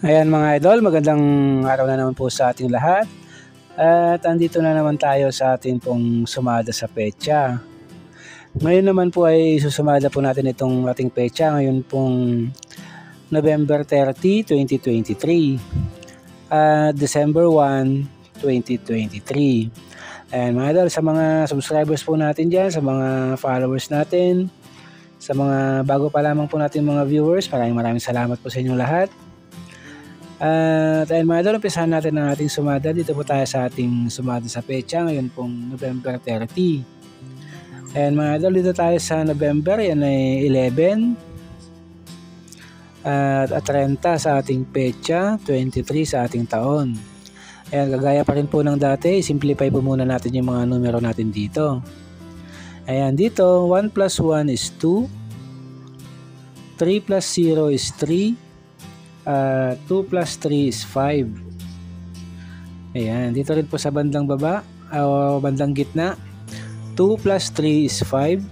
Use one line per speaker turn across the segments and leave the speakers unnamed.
Ayan mga idol, magandang araw na naman po sa ating lahat. At andito na naman tayo sa ating pong sumada sa petsa. Ngayon naman po ay susumada po natin itong ating petsa. Ngayon pong November 30, 2023 at December 1, 2023. Ayan mga idol, sa mga subscribers po natin dyan, sa mga followers natin, sa mga bago pa lamang po natin mga viewers, maraming salamat po sa inyong lahat. At ayun mga idol, umpisahan natin ang ating sumada. Dito po tayo sa ating sumada sa petsa ngayon pong November 30. Ayan mga idol, dito tayo sa November, yan ay 11 at 30 sa ating petsa, 23 sa ating taon. Ayan, kagaya pa rin po ng dati, simplify po muna natin yung mga numero natin dito. Ayan, dito 1 plus 1 is 2, 3 plus 0 is 3, 2 plus 3 is 5. Ayan, dito rin po sa bandang baba o bandang gitna, 2 plus 3 is 5,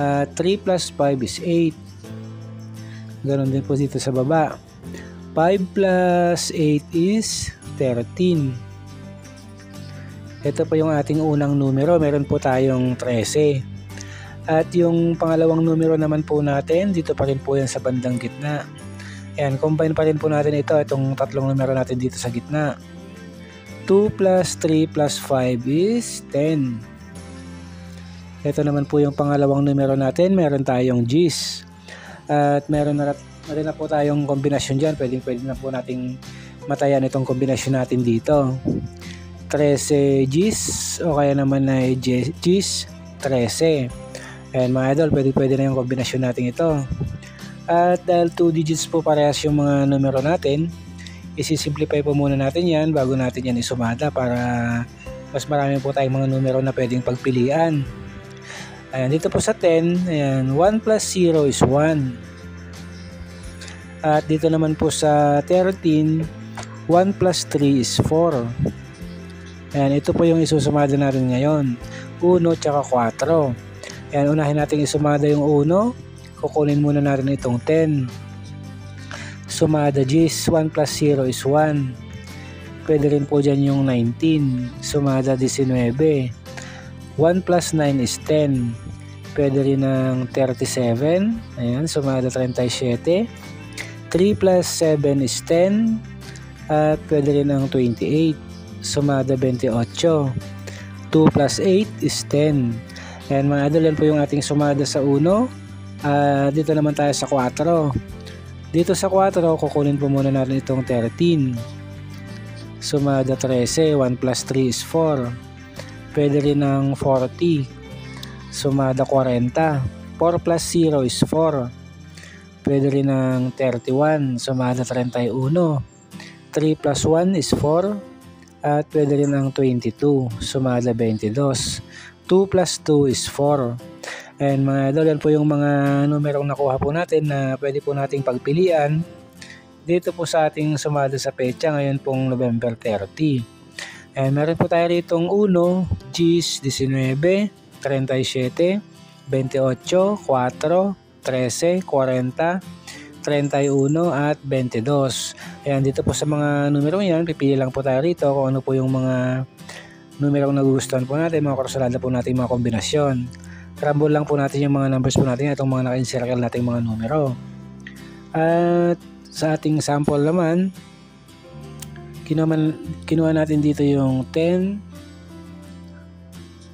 3 plus 5 is 8. Ganon din po dito sa baba, 5 plus 8 is 13. Ito po yung ating unang numero, meron po tayong 13. At yung pangalawang numero naman po natin, dito pa rin po yan sa bandang gitna. Ayan, combine pa rin po natin itong tatlong numero natin dito sa gitna. 2 plus 3 plus 5 is 10. Ito naman po yung pangalawang numero natin, meron tayong G's. At meron na po tayong kombinasyon dyan, pwede na po nating matayan itong kombinasyon natin dito. 13 G's o kaya naman ay G's 13. Ayan mga idol, pwede na yung kombinasyon natin ito. At dahil 2 digits po parehas yung mga numero natin, isi-simplify po muna natin yan bago natin yan isumada para mas marami po tayong mga numero na pwedeng pagpilian. Ayan, dito po sa 10, ayan, 1 plus 0 is 1. At dito naman po sa 13, 1 plus 3 is 4. Ayan, ito po yung isusumada natin ngayon, 1 tsaka 4. Ayan, unahin natin isumada yung 1. Kukunin muna natin itong 10. Sumada G's, 1 plus 0 is 1. Pwede rin po dyan yung 19. Sumada 19. 1 plus 9 is 10. Pwede rin ng 37. Ayan, sumada 37. 3 plus 7 is 10. At pwede rin ng 28. Sumada 28. 2 plus 8 is 10. Ayan mga idol, yan po yung ating sumada sa 1. Dito naman tayo sa 4. Dito sa 4, kukunin po muna natin itong 13. Sumada 13, 1 plus 3 is 4. Pwede rin ng 40. Sumada 40. 4 plus 0 is 4. Pwede rin ng 31. Sumada 31. 3 plus 1 is 4. At pwede rin ng 22. Sumada 22. 2 plus 2 is 4. And mga idol, yan po yung mga numerong nakuha po natin na pwede po nating pagpilian dito po sa ating sumada sa petsa ngayon pong November 30. And meron po tayo ritong 1, G's, 19, 37, 28, 4, 13, 40, 31 at 22. Ayan, dito po sa mga numerong yan, pipili lang po tayo rito kung ano po yung mga numerong nagugustuhan po natin, mga kursulada po natin, mga kombinasyon. Crumble lang po natin yung mga numbers po natin, itong mga naka-encircle natin mga numero. At sa ating sample naman, kinuha natin dito yung 10,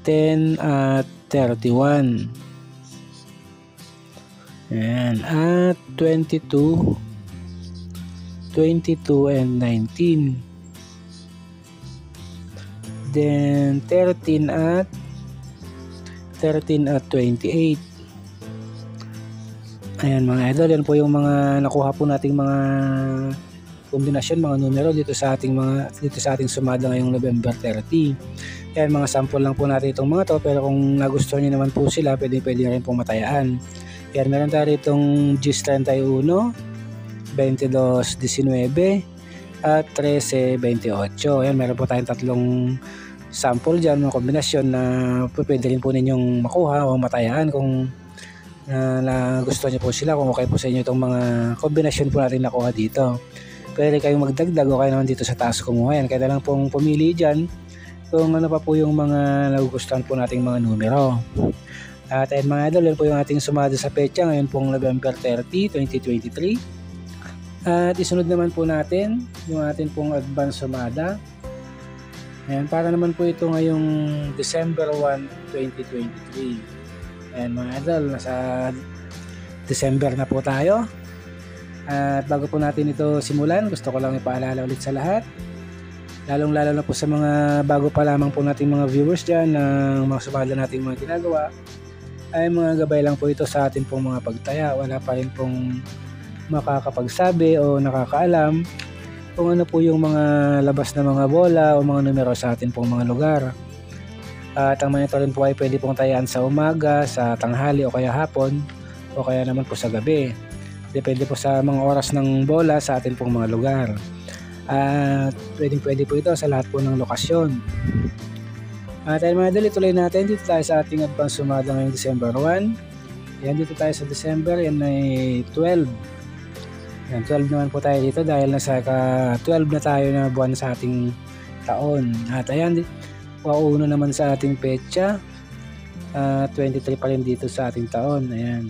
10 at 31. Ayan, at 22, 22 and 19. Then 13 at 28. Ayan mga idol, yan po yung mga nakuha po nating mga kombinasyon, mga numero dito sa ating sumada ngayong November 30. Ayan, mga sample lang po natin itong mga to, pero kung nagustuhan niyo naman po sila, pwede rin pong matayaan. Ayan, meron tayo itong G's 31, 22, 19 at 13, 28. Ayan, meron po tayong tatlong sample dyan, mga kombinasyon na pwede rin po ninyong makuha o matayaan kung na gusto niyo po sila, kung okay po sa inyo itong mga kombinasyon po natin nakuha dito. Pwede kayong magdagdag o kaya naman dito sa taas kumuha yan. Kaya lang pong pumili dyan kung ano pa po yung mga nagugustuhan po nating mga numero. At ayun mga idol, yan po yung ating sumada sa petsa ngayon pong November 30, 2023. At isunod naman po natin yung ating pong advance sumada. Ayan, para naman po ito ngayong December 1, 2023. Ayan mga idol, nasa December na po tayo. At bago po natin ito simulan, gusto ko lang ipaalala ulit sa lahat, lalong-lalo na po sa mga bago pa lamang po nating mga viewers dyan ng mga sumada nating mga ginagawa, ay mga gabay lang po ito sa atin pong mga pagtaya. Wala pa rin pong makakapagsabi o nakakaalam kung ano po yung mga labas na mga bola o mga numero sa atin pong mga lugar. At ang mga ito rin po ay pwede pong tayaan sa umaga, sa tanghali o kaya hapon o kaya naman po sa gabi. Depende po sa mga oras ng bola sa atin pong mga lugar. At pwede po ito sa lahat po ng lokasyon. At ayun mga idol, ituloy natin dito tayo sa ating advance sumada ngayong December 1. Yan, dito tayo sa December, yan ay 12. Yan, 12 naman po tayo dito dahil nasa 12 na tayo na buwan sa ating taon. At ayan, pauno naman sa ating petsa. 23 pa rin dito sa ating taon. Ayan,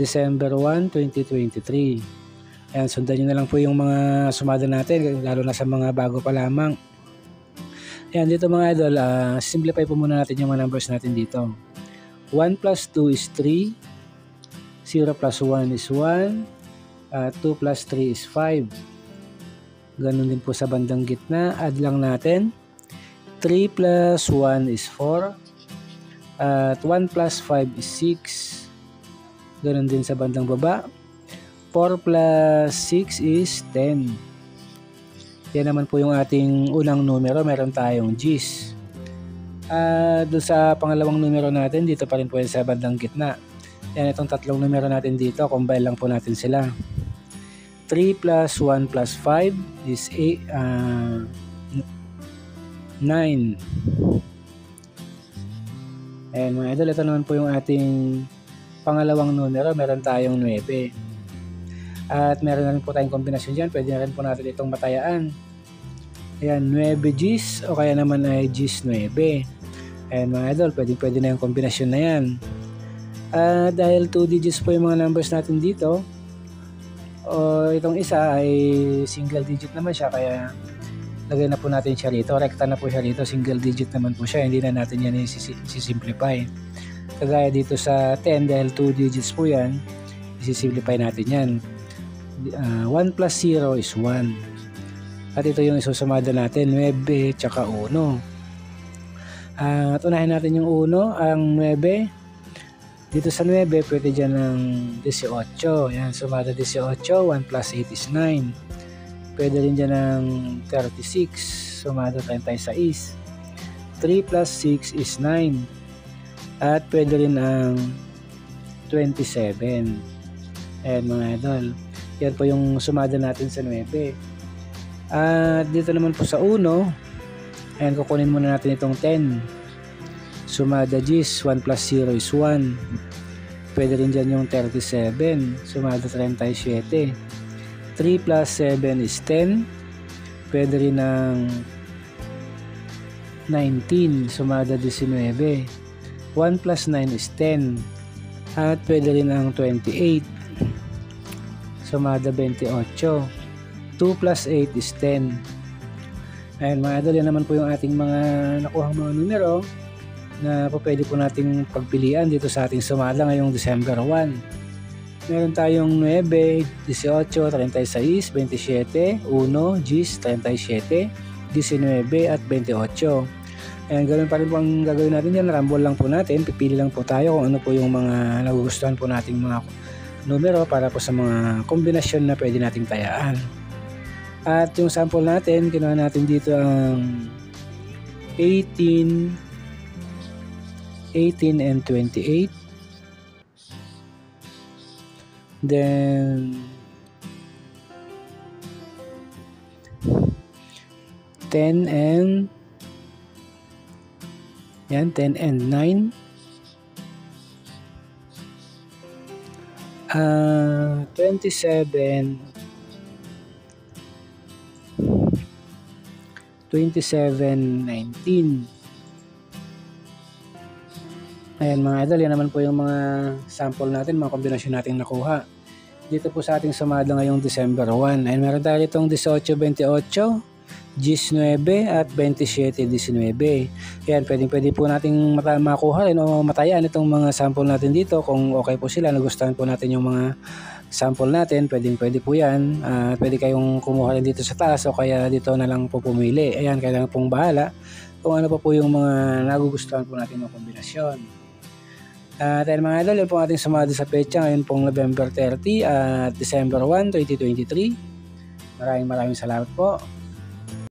December 1, 2023. Ayan, sundan nyo na lang po yung mga sumada natin, lalo na sa mga bago pa lamang. Ayan, dito mga idol, simplify po muna natin yung mga numbers natin dito. 1 plus 2 is 3. 0 plus 1 is 1. 2 plus 3 is 5. Ganun din po sa bandang gitna. Add lang natin. 3 plus 1 is 4. At 1 plus 5 is 6. Ganun din sa bandang baba. 4 plus 6 is 10. Yan naman po yung ating unang numero. Meron tayong G's. Doon sa pangalawang numero natin, dito pa rin po yan sa bandang gitna. Yan, itong tatlong numero natin dito, combine lang po natin sila. 3 plus 1 plus 5 is 9. Ayan mga idol, ito naman po yung ating pangalawang numero. Meron tayong 9. At meron na rin po tayong kombinasyon dyan. Pwede na rin po natin itong matayaan. Ayan, 9 G's o kaya naman ay G's 9. Ayan mga idol, pwede na yung kombinasyon na yan. Dahil 2 digits po yung mga numbers natin dito, o itong isa ay single digit naman siya, kaya lagay na po natin siya rito. Rekta na po siya rito, single digit naman po siya, hindi na natin yan isi-simplify. Kagaya dito sa 10, dahil 2 digits po yan, isi-simplify natin yan. 1 plus 0 is 1. At ito yung isusumada natin, 9 tsaka 1. At unahin natin yung 1, ang 9. Dito sa 9, pwede dyan ng 18. Yan, sumada 18. 1 plus 8 is 9. Pwede rin dyan ng 36. Sumada 36. 3 plus 6 is 9. At pwede rin ng 27. Ayan mga idol. Yan po yung sumada natin sa 9. At dito naman po sa 1, ayan, kukunin muna natin itong 10. Sumada G's, 1 plus 0 is 1. Pwede rin dyan yung 37. Sumada 37. 3 plus 7 is 10. Pwede rin ng 19. Sumada 19. 1 plus 9 is 10. At pwede rin ng 28. Sumada 28. 2 plus 8 is 10. Ayan mga idol, yan naman po yung ating mga nakuhang mga numero na po pwede po nating pagpilian dito sa ating sumada ngayong December 1. Meron tayong 9, 18, 36, 27, 1, G's, 37, 19 at 28. Ayan, ganoon pa rin po ang gagawin natin yan. Rumble lang po natin. Pipili lang po tayo kung ano po yung mga nagugustuhan po nating mga numero para po sa mga kombinasyon na pwede nating tayaan. At yung sample natin, kinuha natin dito ang 18 and 28. Then 10 and 9. 27, 19. Ayan mga idol, yan naman po yung mga sample natin, mga kombinasyon natin nakuha. Dito po sa ating sumada ngayong December 1. Ayan, meron tayo itong 18-28, 19 at 27-19. Ayan, pwede po nating makuha rin o matayan itong mga sample natin dito. Kung okay po sila, nagustuhan po natin yung mga sample natin, pwede po yan. Pwede kayong kumuha rin dito sa taas o kaya dito na lang po pumili. Ayan, kaya lang pong bahala kung ano pa po yung mga nagugustuhan po natin ng kombinasyon. Dahil mga idol, yun po ating sumada sa petsa ngayon pong November 30 at December 1, 2023. Maraming salamat po.